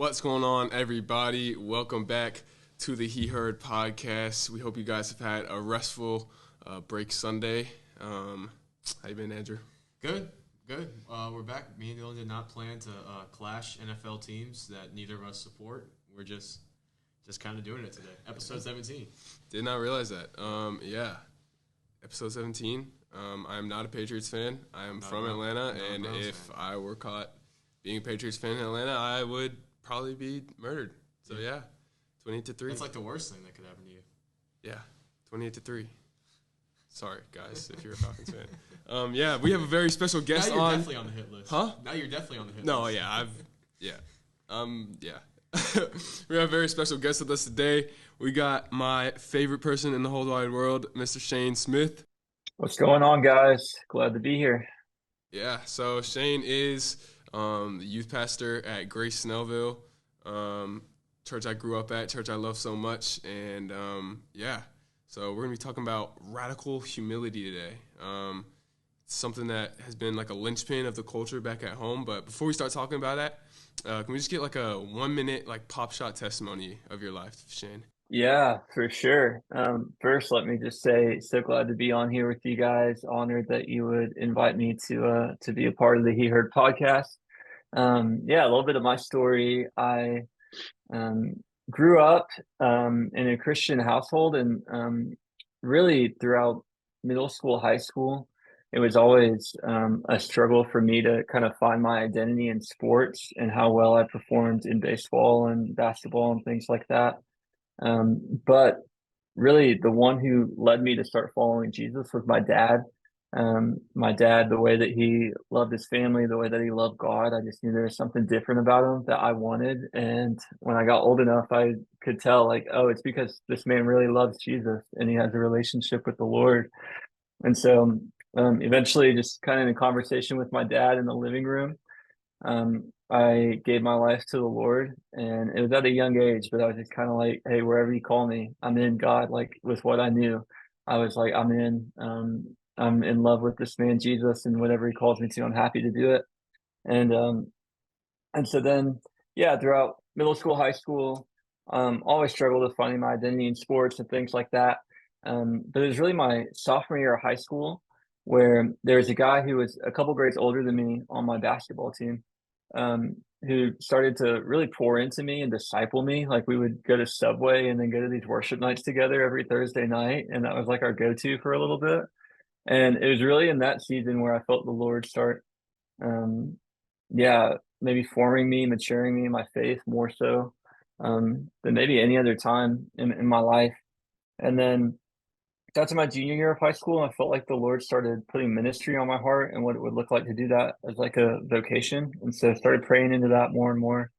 What's going on, everybody? Welcome back to the He Heard podcast. We hope you guys have had a restful break Sunday. How you been, Andrew? Good. We're back. Me and Dillon did not plan to clash NFL teams that neither of us support. We're just kind of doing it today. Episode 17. Did not realize that. Episode 17. I am not a Patriots fan. I am from Atlanta, and if I were caught being a Patriots fan in Atlanta, I would probably be murdered. So, 28-3. That's like the worst thing that could happen to you. Yeah, 28-3. Sorry, guys, if you're a Falcons fan. We have a very special guest now you're definitely on the hit list. Huh? Now you're definitely on the hit list. No, we have a very special guest with us today. We got my favorite person in the whole wide world, Mr. Shane Smith. What's going on, guys? Glad to be here. Yeah, so Shane is the youth pastor at Grace Snellville, church I grew up at, church I love so much, and so we're going to be talking about radical humility today. It's something that has been like a linchpin of the culture back at home, but before we start talking about that, can we just get like a 1 minute like pop shot testimony of your life, Shane? Yeah, for sure. First, let me just say, so glad to be on here with you guys. Honored that you would invite me to be a part of the He Heard podcast. A little bit of my story. I grew up in a Christian household, and really throughout middle school, high school, it was always a struggle for me to kind of find my identity in sports and how well I performed in baseball and basketball and things like that. But really the one who led me to start following Jesus was my dad. My dad, the way that he loved his family, the way that he loved God, I just knew there was something different about him that I wanted. And when I got old enough, I could tell like, oh, it's because this man really loves Jesus and he has a relationship with the Lord. And so eventually, just kind of in a conversation with my dad in the living room, I gave my life to the Lord, and it was at a young age, but I was just kind of like, hey, wherever you call me, I'm in, God. Like with what I knew, I was like, I'm in. I'm in love with this man, Jesus, and whatever he calls me to, I'm happy to do it. And so then, throughout middle school, high school, always struggled with finding my identity in sports and things like that. But it was really my sophomore year of high school where there was a guy who was a couple grades older than me on my basketball team, who started to really pour into me and disciple me. Like we would go to Subway and then go to these worship nights together every Thursday night. And that was like our go-to for a little bit. And it was really in that season where I felt the Lord start, maybe forming me, maturing me in my faith more so than maybe any other time in my life. And then got to my junior year of high school, and I felt like the Lord started putting ministry on my heart and what it would look like to do that as like a vocation. And so I started praying into that more and more.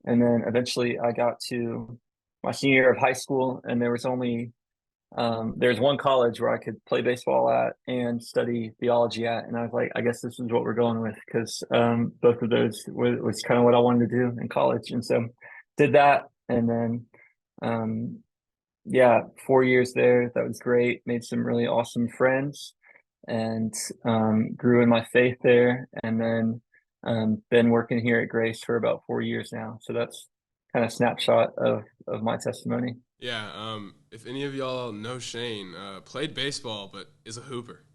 And then eventually I got to my senior year of high school, and there was only there's one college where I could play baseball at and study theology at. And I was like, I guess this is what we're going with, because both of those was kind of what I wanted to do in college. And so did that. And then 4 years there. That was great. Made some really awesome friends and grew in my faith there. And then been working here at Grace for about 4 years now. So that's kind of snapshot of my testimony. Yeah, if any of y'all know Shane, played baseball, but is a hooper.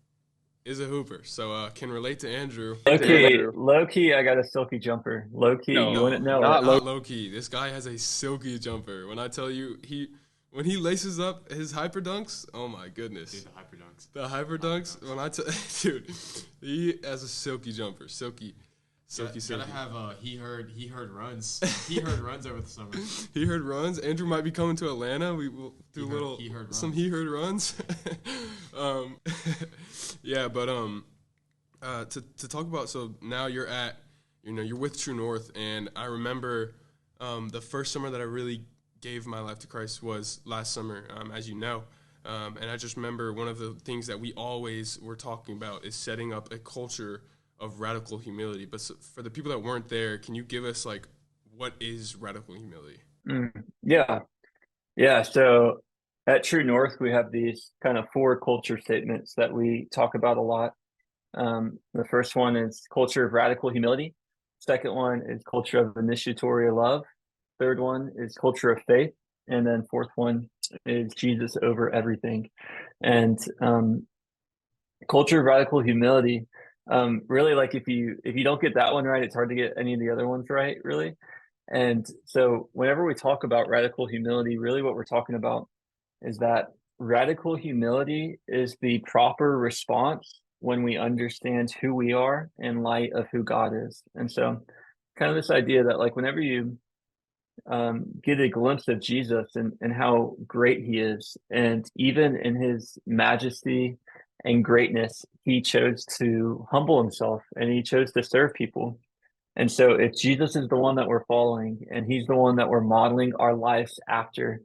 So can relate to Andrew. Low key, I got a silky jumper. Low key, you wouldn't know. Not low key. This guy has a silky jumper. When I tell you, when he laces up his hyper dunks, oh my goodness. Dude, the hyper dunks. Dude, he has a silky jumper. Silky. Gotta have he heard runs. He heard runs over the summer. He heard runs. Andrew might be coming to Atlanta. We will do some he heard runs. To talk about, so now you're with True North, and I remember the first summer that I really gave my life to Christ was last summer, as you know. And I just remember one of the things that we always were talking about is setting up a culture of radical humility. But for the people that weren't there, can you give us like, what is radical humility? So at True North, we have these kind of 4 culture statements that we talk about a lot. The first one is culture of radical humility. Second one is culture of initiatory love. Third one is culture of faith. And then fourth one is Jesus over everything. And culture of radical humility. Really, like if you don't get that one right, it's hard to get any of the other ones right, really. And so whenever we talk about radical humility, really what we're talking about is that radical humility is the proper response when we understand who we are in light of who God is. And so kind of this idea that like whenever you get a glimpse of Jesus and how great he is, and even in his majesty and greatness, he chose to humble himself and he chose to serve people. And so if Jesus is the one that we're following and he's the one that we're modeling our lives after,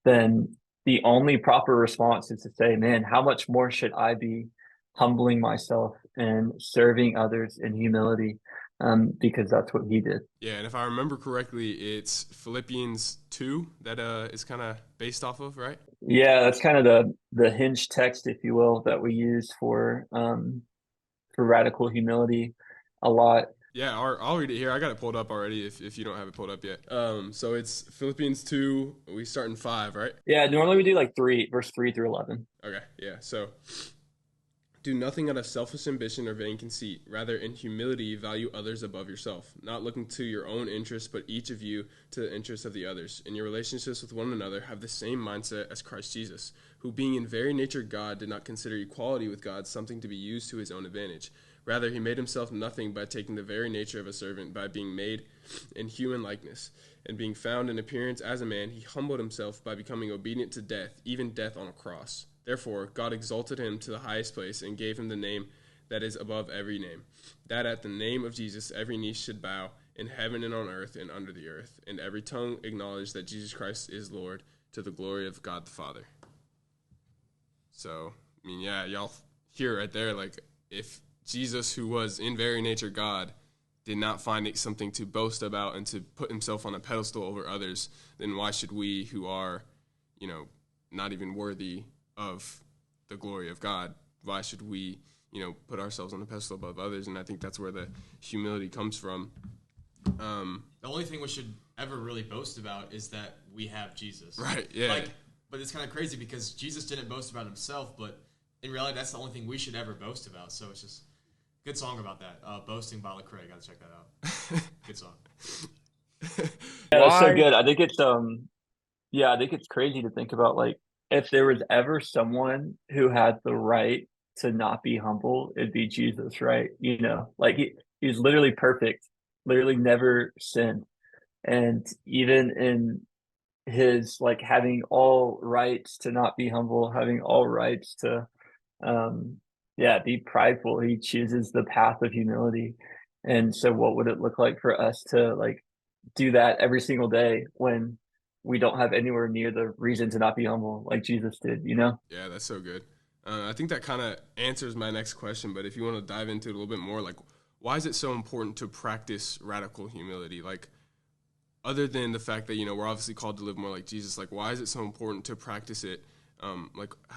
then the only proper response is to say, man, how much more should I be humbling myself and serving others in humility? Because that's what he did. Yeah, and if I remember correctly, it's Philippians 2 that is kind of based off of, right? Yeah, that's kind of the hinge text, if you will, that we use for radical humility a lot. Yeah, I'll read it here. I got it pulled up already if you don't have it pulled up yet. So it's Philippians 2, we start in 5, right? Yeah, normally we do like 3, verse 3 through 11. Okay, yeah. So do nothing out of selfish ambition or vain conceit. Rather, in humility, value others above yourself, not looking to your own interests, but each of you to the interests of the others. In your relationships with one another, have the same mindset as Christ Jesus, who being in very nature God, did not consider equality with God something to be used to his own advantage. Rather, he made himself nothing by taking the very nature of a servant, by being made in human likeness. And being found in appearance as a man, he humbled himself by becoming obedient to death, even death on a cross. Therefore, God exalted him to the highest place and gave him the name that is above every name, that at the name of Jesus every knee should bow, in heaven and on earth and under the earth, and every tongue acknowledge that Jesus Christ is Lord, to the glory of God the Father. So, I mean, yeah, y'all hear right there, like, if Jesus, who was in very nature God, did not find it something to boast about and to put himself on a pedestal over others, then why should we, who are, not even worthy of the glory of God, why should we, put ourselves on a pedestal above others? And I think that's where the humility comes from. The only thing we should ever really boast about is that we have Jesus. Right, yeah. But it's kind of crazy because Jesus didn't boast about himself, but in reality, that's the only thing we should ever boast about. So it's just good song about that. Boasting by Lecrae. Got to check that out. Good song. Yeah, that's so good. I think it's I think it's crazy to think about, like, if there was ever someone who had the right to not be humble, it'd be Jesus, right? Like he's literally perfect, literally never sinned. And even in his, like, having all rights to not be humble, having all rights to be prideful, he chooses the path of humility. And so what would it look like for us to, like, do that every single day when we don't have anywhere near the reason to not be humble like Jesus did, Yeah, that's so good. I think that kind of answers my next question, but if you want to dive into it a little bit more, like, why is it so important to practice radical humility? Like, other than the fact that, we're obviously called to live more like Jesus, like, why is it so important to practice it?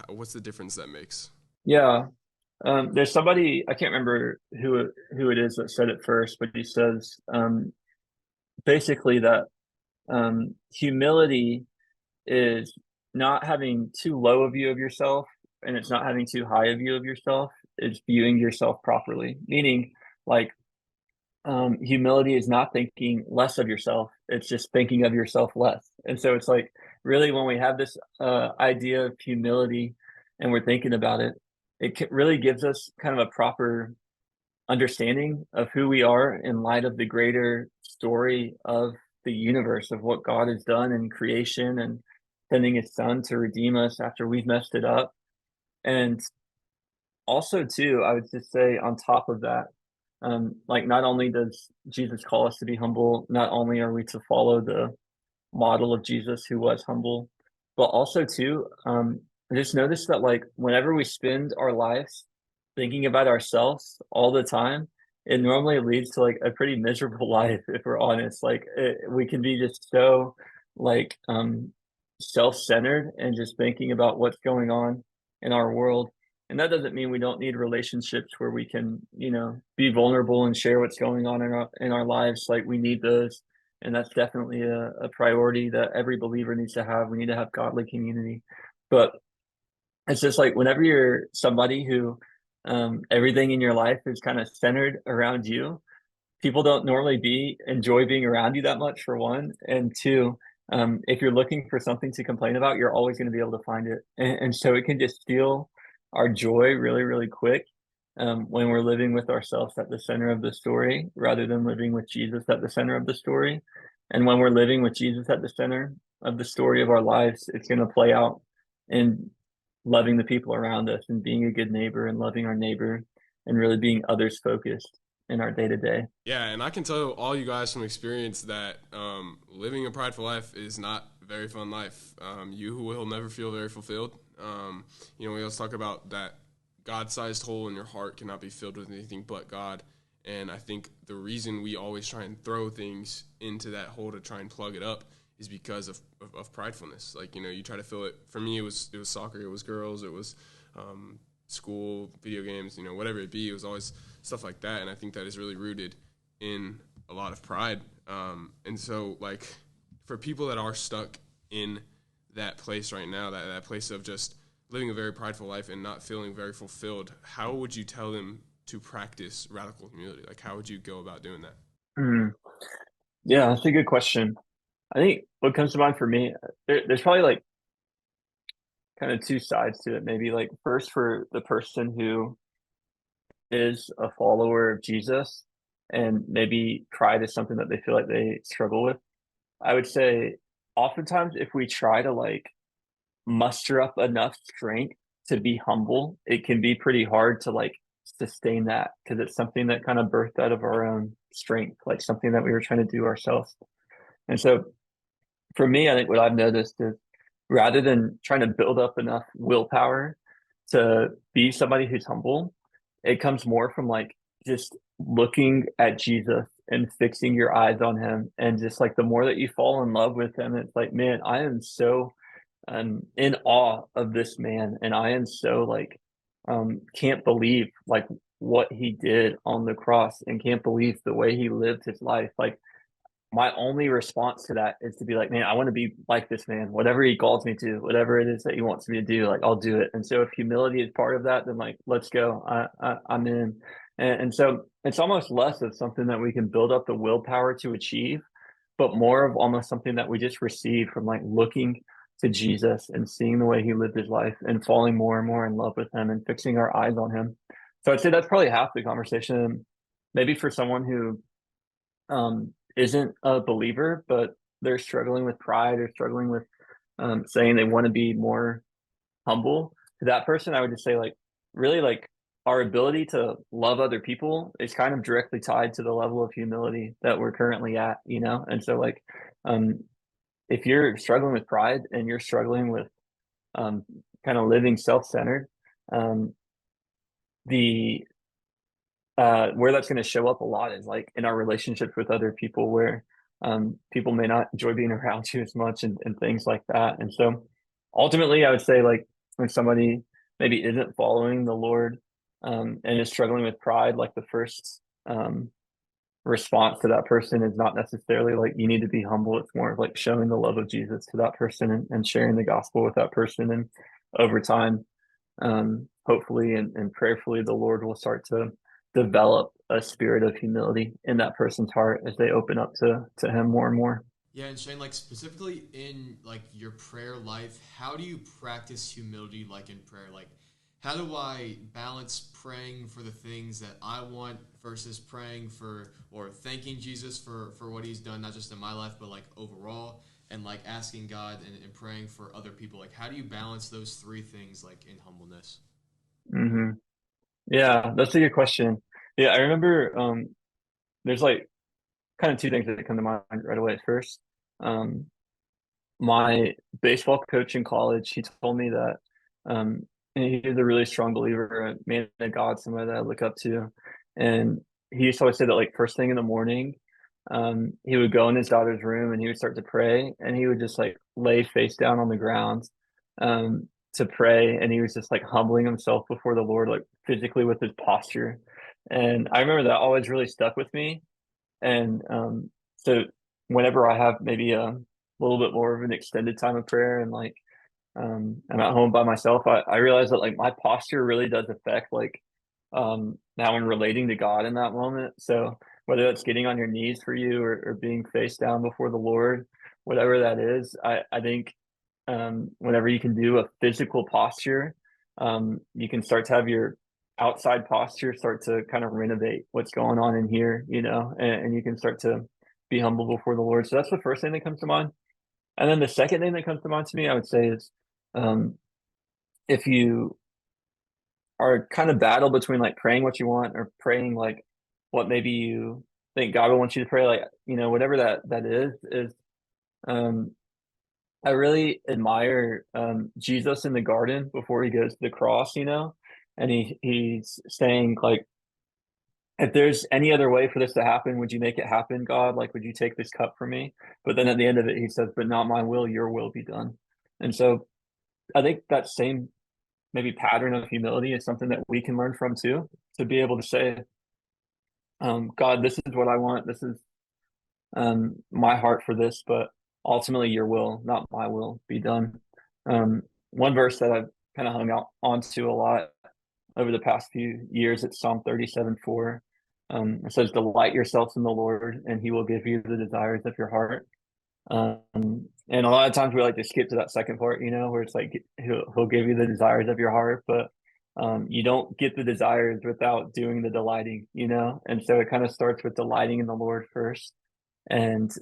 What's the difference that makes? Yeah. There's somebody, I can't remember who it is that said it first, but he says basically that humility is not having too low a view of yourself, and it's not having too high a view of yourself. It's viewing yourself properly, meaning, like, humility is not thinking less of yourself. It's just thinking of yourself less. And so it's like, really, when we have this idea of humility and we're thinking about it, really gives us kind of a proper understanding of who we are in light of the greater story of the universe, of what God has done in creation and sending his son to redeem us after we've messed it up. And also, too, I would just say, on top of that, like, not only does Jesus call us to be humble, not only are we to follow the model of Jesus who was humble, but also, too, I just noticed that, like, whenever we spend our lives thinking about ourselves all the time, it normally leads to, like, a pretty miserable life, if we're honest. Like, we can be just so, like, self-centered and just thinking about what's going on in our world. And that doesn't mean we don't need relationships where we can, be vulnerable and share what's going on in our lives. Like we need those. And that's definitely a priority that every believer needs to have. We need to have godly community. But it's just like whenever you're somebody who everything in your life is kind of centered around you, people don't normally enjoy being around you that much, for one. And two, if you're looking for something to complain about, you're always going to be able to find it. And so it can just steal our joy really, really quick when we're living with ourselves at the center of the story rather than living with Jesus at the center of the story. And when we're living with Jesus at the center of the story of our lives, it's going to play out in loving the people around us and being a good neighbor and loving our neighbor and really being others focused in our day to day. Yeah, and I can tell all you guys from experience that living a prideful life is not a very fun life. You will never feel very fulfilled. We always talk about that God-sized hole in your heart cannot be filled with anything but God. And I think the reason we always try and throw things into that hole to try and plug it up is because of pridefulness. Like, you try to fill it. For me, it was soccer, it was girls, it was school, video games, whatever it be. It was always stuff like that. And I think that is really rooted in a lot of pride. And so, like, for people that are stuck in that place right now, that place of just living a very prideful life and not feeling very fulfilled, how would you tell them to practice radical humility? Like, how would you go about doing that? Yeah, that's a good question. I think what comes to mind for me, there's probably like kind of two sides to it. Maybe like first for the person who is a follower of Jesus and maybe pride is something that they feel like they struggle with. I would say oftentimes if we try to like muster up enough strength to be humble, it can be pretty hard to like sustain that because it's something that kind of birthed out of our own strength, like something that we were trying to do ourselves. And so for me, I think what I've noticed is rather than trying to build up enough willpower to be somebody who's humble, it comes more from like just looking at Jesus and fixing your eyes on him. And just like the more that you fall in love with him, it's like, man, I am so in awe of this man. And I am so like, can't believe like what he did on the cross and can't believe the way he lived his life. Like, my only response to that is to be like, man, I want to be like this man. Whatever he calls me to, whatever it is that he wants me to do, like I'll do it. And so if humility is part of that, then like let's go. I'm in. And so it's almost less of something that we can build up the willpower to achieve, but more of almost something that we just receive from like looking to Jesus and seeing the way he lived his life and falling more and more in love with him and fixing our eyes on him. So I'd say that's probably half the conversation. Maybe for someone who isn't a believer, but they're struggling with pride or struggling with saying they want to be more humble. To that person, I would just say like really like our ability to love other people is kind of directly tied to the level of humility that we're currently at, And so like if you're struggling with pride and you're struggling with kind of living self-centered, the where that's going to show up a lot is like in our relationships with other people where people may not enjoy being around you as much and things like that. And so ultimately I would say like when somebody maybe isn't following the Lord and is struggling with pride, like the first response to that person is not necessarily like you need to be humble. It's more of like showing the love of Jesus to that person and sharing the gospel with that person. And over time, hopefully and prayerfully, the Lord will start to develop a spirit of humility in that person's heart as they open up to him more and more. Yeah, and Shane, like specifically in like your prayer life, how do you practice humility like in prayer? Like how do I balance praying for the things that I want versus praying for or thanking Jesus for what he's done, not just in my life, but like overall, and like asking God and praying for other people? Like how do you balance those three things like in humbleness? Mm-hmm. Yeah, that's a good question. Yeah, I remember there's like kind of two things that come to mind right away. First, um, my baseball coach in college, he told me that and he was a really strong believer, a man of God, somebody that I look up to. And he used to always say that like first thing in the morning, he would go in his daughter's room and he would start to pray and he would just like lay face down on the ground. to pray, and he was just like humbling himself before the Lord, like physically with his posture. And I remember that always really stuck with me. And so whenever I have maybe a little bit more of an extended time of prayer and like I'm at home by myself, I realize that like my posture really does affect like now in relating to God in that moment. So whether that's getting on your knees for you or being face down before the Lord, whatever that is, I think whenever you can do a physical posture, you can start to have your outside posture start to kind of renovate what's going on in here, and you can start to be humble before the Lord. So that's the first thing that comes to mind. And then the second thing that comes to mind to me, I would say is um, if you are kind of battle between like praying what you want or praying like what maybe you think God will want you to pray, like, whatever that is, um, I really admire Jesus in the garden before he goes to the cross, and he's saying like, if there's any other way for this to happen, would you make it happen, God? Like, would you take this cup from me? But then at the end of it, he says, but not my will, your will be done. And so I think that same maybe pattern of humility is something that we can learn from too, to be able to say, God, this is what I want. This is my heart for this, but ultimately your will, not my will, be done. One verse that I've kind of hung out onto a lot over the past few years, it's Psalm 37:4. It says, delight yourselves in the Lord, and he will give you the desires of your heart. And a lot of times we like to skip to that second part, where it's like he'll give you the desires of your heart, but you don't get the desires without doing the delighting, and so it kind of starts with delighting in the Lord first and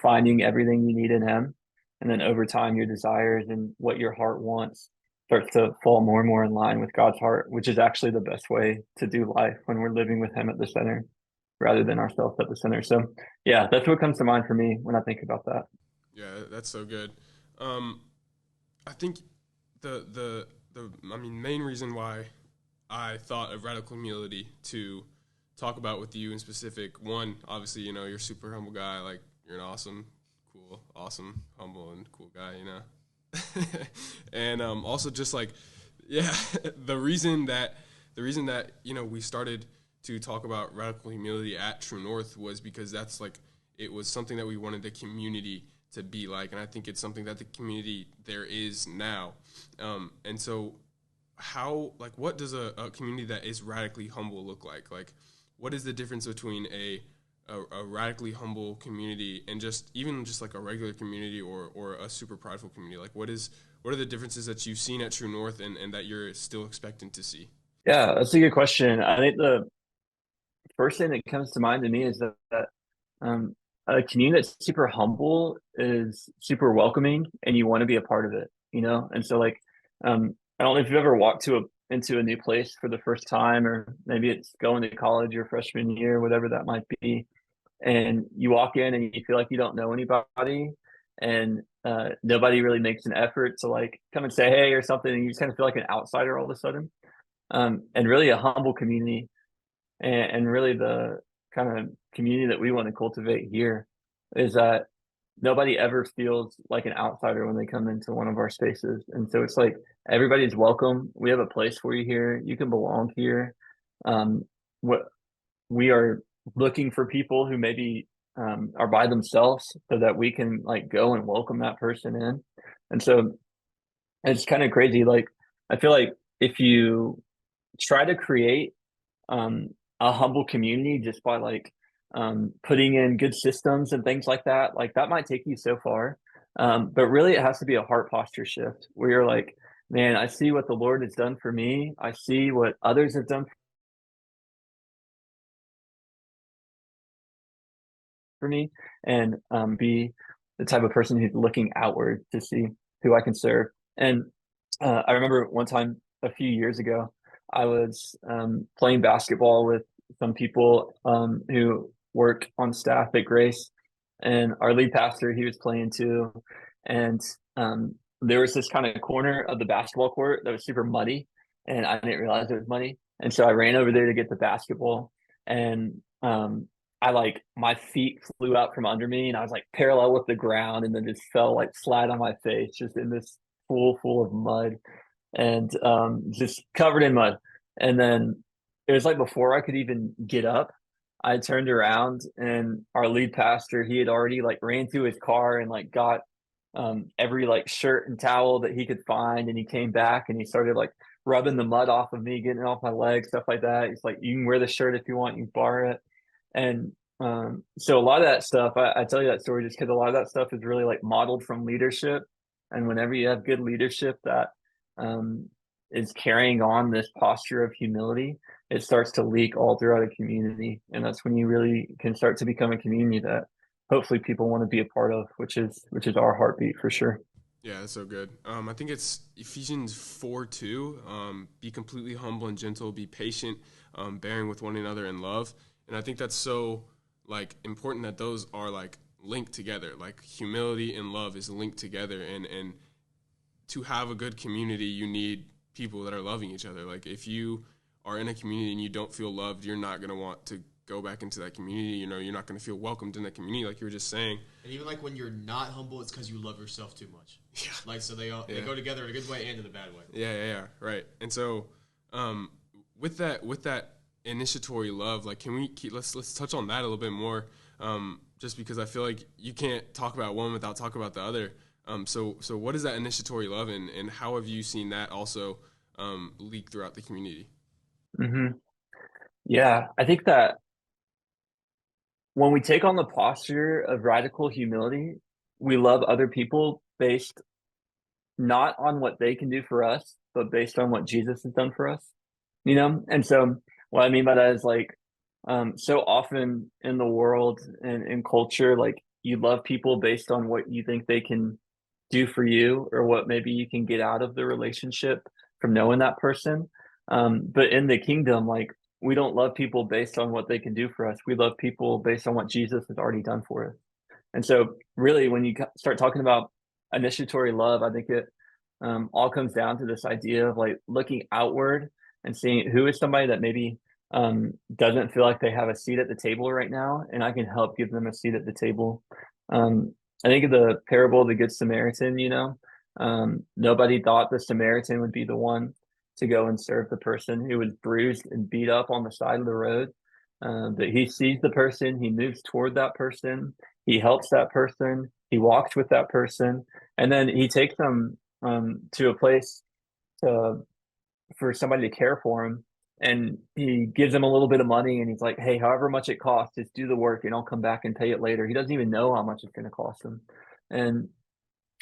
finding everything you need in him. And then over time, your desires and what your heart wants starts to fall more and more in line with God's heart, which is actually the best way to do life when we're living with him at the center rather than ourselves at the center. So yeah, that's what comes to mind for me when I think about that. Yeah, that's so good. I think the main reason why I thought of radical humility to talk about with you in specific, one, obviously, you're a super humble guy. Like, you're an awesome, humble, and cool guy, and also just like, yeah, the reason that we started to talk about radical humility at True North was because that's like, it was something that we wanted the community to be like, and I think it's something that the community there is now. And so how, like, what does a community that is radically humble look like? Like, what is the difference between a radically humble community and just like a regular community or a super prideful community? Like, what are the differences that you've seen at True North and that you're still expecting to see? Yeah, that's a good question. I think the first thing that comes to mind to me is that a community that's super humble is super welcoming, and you want to be a part of it, And so, like, I don't know if you've ever walked into a new place for the first time, or maybe it's going to college your freshman year, whatever that might be, and you walk in and you feel like you don't know anybody, and nobody really makes an effort to like come and say hey or something, and you just kind of feel like an outsider all of a sudden. And really, a humble community and really the kind of community that we want to cultivate here is that nobody ever feels like an outsider when they come into one of our spaces. And so it's like everybody's welcome. We have a place for you here. You can belong here. What we are looking for people who maybe are by themselves so that we can like go and welcome that person in. And so it's kind of crazy. Like, I feel like if you try to create um, a humble community just by like putting in good systems and things like that might take you so far. But really, it has to be a heart posture shift where you're like, man, I see what the Lord has done for me. I see what others have done for me, and be the type of person who's looking outward to see who I can serve. And I remember one time a few years ago, I was playing basketball with some people who work on staff at Grace, and our lead pastor, he was playing too. And there was this kind of corner of the basketball court that was super muddy, and I didn't realize it was muddy. And so I ran over there to get the basketball, and I like my feet flew out from under me, and I was like parallel with the ground, and then just fell like flat on my face, just in this full of mud and just covered in mud. And then it was like before I could even get up, I turned around and our lead pastor, he had already like ran to his car and like got every like shirt and towel that he could find. And he came back and he started like rubbing the mud off of me, getting it off my legs, stuff like that. He's like, you can wear the shirt if you want, you can borrow it. And so a lot of that stuff, I tell you that story just because a lot of that stuff is really like modeled from leadership. And whenever you have good leadership that um, is carrying on this posture of humility, it starts to leak all throughout a community. And that's when you really can start to become a community that hopefully people want to be a part of, which is our heartbeat for sure. Yeah, that's so good. I think it's Ephesians 4:2. Be completely humble and gentle, be patient, bearing with one another in love. And I think that's so like important that those are like linked together. Like humility and love is linked together. And to have a good community, you need people that are loving each other. Like if you are in a community and you don't feel loved, you're not going to want to go back into that community. You know, you're not going to feel welcomed in that community, like you were just saying. And even like when you're not humble, it's because you love yourself too much. Yeah. Like so they go together in a good way and in a bad way. Yeah, right. And so, with that initiatory love, like let's touch on that a little bit more. Just because I feel like you can't talk about one without talking about the other. So what is that initiatory love, and how have you seen that also leak throughout the community? Mm-hmm. Yeah, I think that when we take on the posture of radical humility, we love other people based not on what they can do for us, but based on what Jesus has done for us, you know? And so what I mean by that is like, so often in the world and in culture, like you love people based on what you think they can do for you or what maybe you can get out of the relationship from knowing that person. But in the kingdom, like we don't love people based on what they can do for us. We love people based on what Jesus has already done for us. And so, really, when you start talking about initiatory love, I think it all comes down to this idea of like looking outward and seeing who is somebody that maybe doesn't feel like they have a seat at the table right now, and I can help give them a seat at the table. Um, I think of the parable of the Good Samaritan, you know, nobody thought the Samaritan would be the one to go and serve the person who was bruised and beat up on the side of the road. But he sees the person, he moves toward that person, he helps that person, he walks with that person, and then he takes them to a place to for somebody to care for him. And he gives them a little bit of money and he's like, hey, however much it costs, just do the work and I'll come back and pay it later. He doesn't even know how much it's going to cost him. And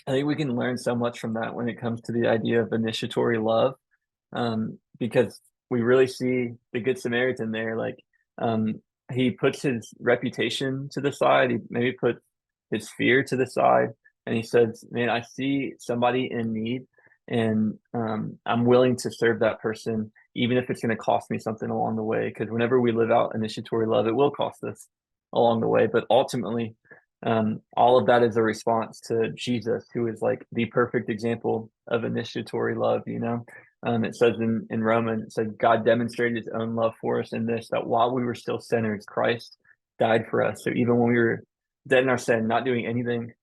I think we can learn so much from that when it comes to the idea of initiatory love, because we really see the Good Samaritan there. Like he puts his reputation to the side, he maybe puts his fear to the side, and he says, man, I see somebody in need and I'm willing to serve that person, even if it's going to cost me something along the way. Because whenever we live out initiatory love, it will cost us along the way. But ultimately, all of that is a response to Jesus, who is like the perfect example of initiatory love. You know, it says in Romans, it says God demonstrated His own love for us in this, that while we were still sinners, Christ died for us. So even when we were dead in our sin, not doing anything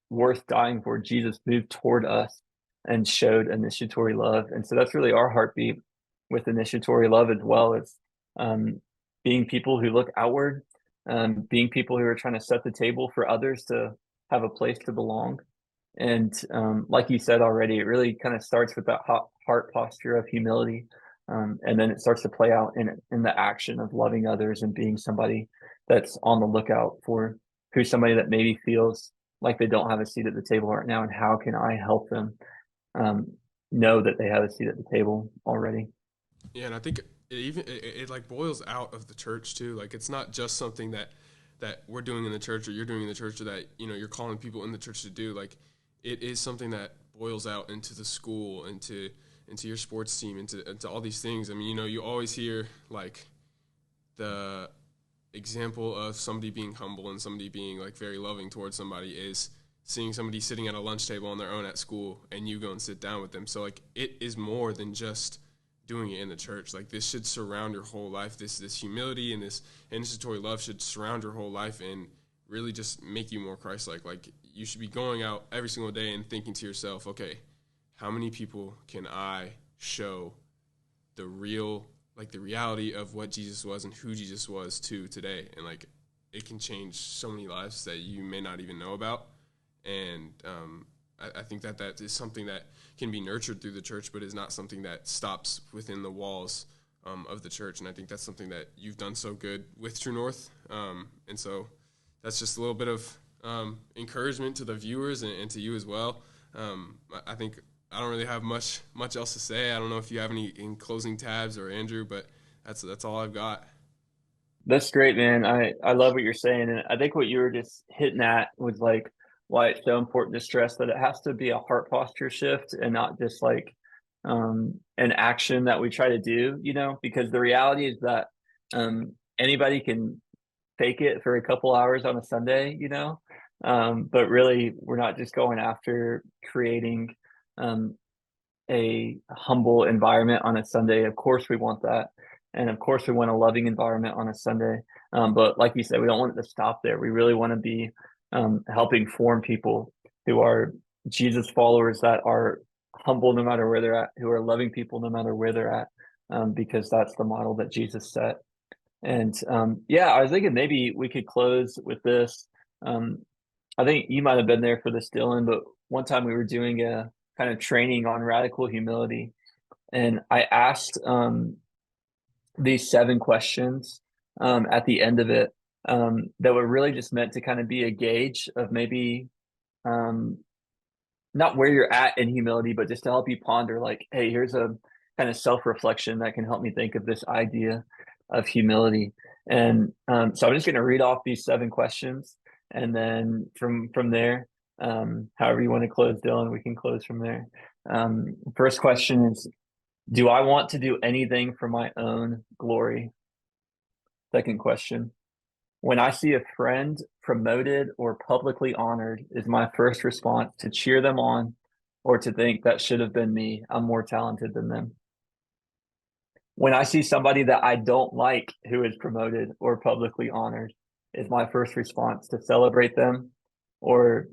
worth dying for, Jesus moved toward us and showed initiatory love. And so that's really our heartbeat with initiatory love as well. It's being people who look outward, being people who are trying to set the table for others to have a place to belong. And like you said already, it really kind of starts with that heart posture of humility. And then it starts to play out in the action of loving others and being somebody that's on the lookout for who's somebody that maybe feels like they don't have a seat at the table right now, and how can I help them know that they have a seat at the table already. Yeah, and I think it like boils out of the church too. Like it's not just something that we're doing in the church or you're doing in the church or that you're calling people in the church to do. Like it is something that boils out into the school, into your sports team, into all these things. I mean, you always hear like the example of somebody being humble and somebody being like very loving towards somebody is seeing somebody sitting at a lunch table on their own at school and you go and sit down with them. So like it is more than just doing it in the church. Like this should surround your whole life. This humility and this initiatory love should surround your whole life and really just make you more Christ-like. Like, you should be going out every single day and thinking to yourself, okay, how many people can I show the reality of what Jesus was and who Jesus was to today? And like, it can change so many lives that you may not even know about. And I think that is something that can be nurtured through the church, but is not something that stops within the walls of the church. And I think that's something that you've done so good with True North. And so that's just a little bit of encouragement to the viewers and to you as well. I think I don't really have much else to say. I don't know if you have any in closing tabs or Andrew, but that's all I've got. That's great, man. I love what you're saying. And I think what you were just hitting at was like why it's so important to stress that it has to be a heart posture shift and not just like an action that we try to do, because the reality is that anybody can fake it for a couple hours on a Sunday, but really we're not just going after creating a humble environment on a Sunday. Of course we want that. And of course we want a loving environment on a Sunday. But like you said, we don't want it to stop there. We really want to be helping form people who are Jesus followers, that are humble no matter where they're at, who are loving people no matter where they're at, because that's the model that Jesus set. And I was thinking maybe we could close with this. I think you might have been there for this, Dillon, but one time we were doing a kind of training on radical humility, and I asked these 7 questions at the end of it that were really just meant to kind of be a gauge of maybe not where you're at in humility, but just to help you ponder, like, hey, here's a kind of self-reflection that can help me think of this idea of humility. And so I'm just going to read off these 7 questions, and then from there, however you want to close, Dillon, we can close from there. First question is, do I want to do anything for my own glory? Second question, when I see a friend promoted or publicly honored, is my first response to cheer them on or to think that should have been me? I'm more talented than them. When I see somebody that I don't like who is promoted or publicly honored, is my first response to celebrate them or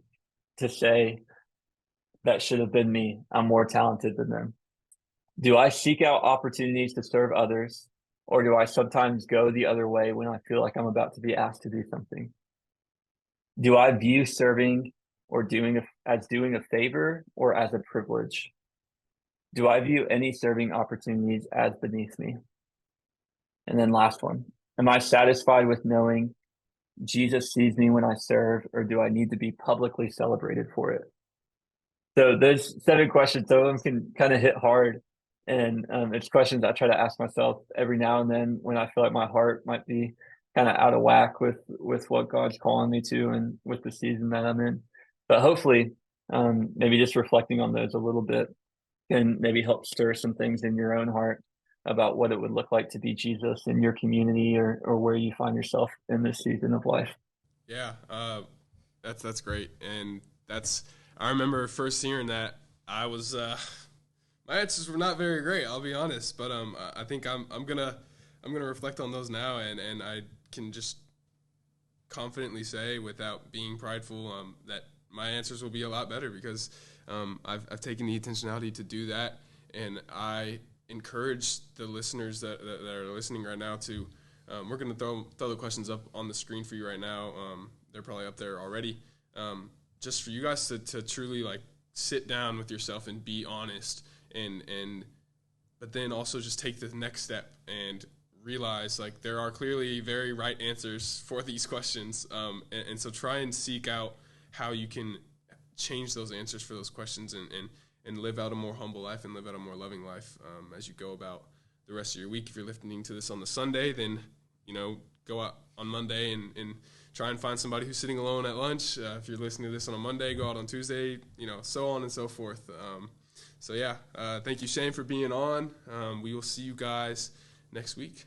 to say that should have been me? I'm more talented than them. Do I seek out opportunities to serve others, or do I sometimes go the other way when I feel like I'm about to be asked to do something? Do I view serving or as doing a favor or as a privilege? Do I view any serving opportunities as beneath me? And then last one, am I satisfied with knowing Jesus sees me when I serve, or do I need to be publicly celebrated for it? So those 7 questions, some of them can kind of hit hard. And it's questions I try to ask myself every now and then when I feel like my heart might be kind of out of whack with what God's calling me to and with the season that I'm in. But hopefully, maybe just reflecting on those a little bit can maybe help stir some things in your own heart about what it would look like to be Jesus in your community or where you find yourself in this season of life. Yeah, that's great. And I remember first hearing that, I was my answers were not very great, I'll be honest, but I think I'm gonna reflect on those now, and I can just confidently say, without being prideful, that my answers will be a lot better, because I've taken the intentionality to do that, and I encourage the listeners that are listening right now to. We're gonna throw the questions up on the screen for you right now. They're probably up there already. Just for you guys to truly like sit down with yourself and be honest. But then also just take the next step and realize like there are clearly very right answers for these questions, and so try and seek out how you can change those answers for those questions and live out a more humble life and live out a more loving life as you go about the rest of your week. If you're listening to this on the Sunday, then go out on Monday and try and find somebody who's sitting alone at lunch. If you're listening to this on a Monday, go out on Tuesday, so on and so forth. So yeah, thank you, Shane, for being on. We will see you guys next week.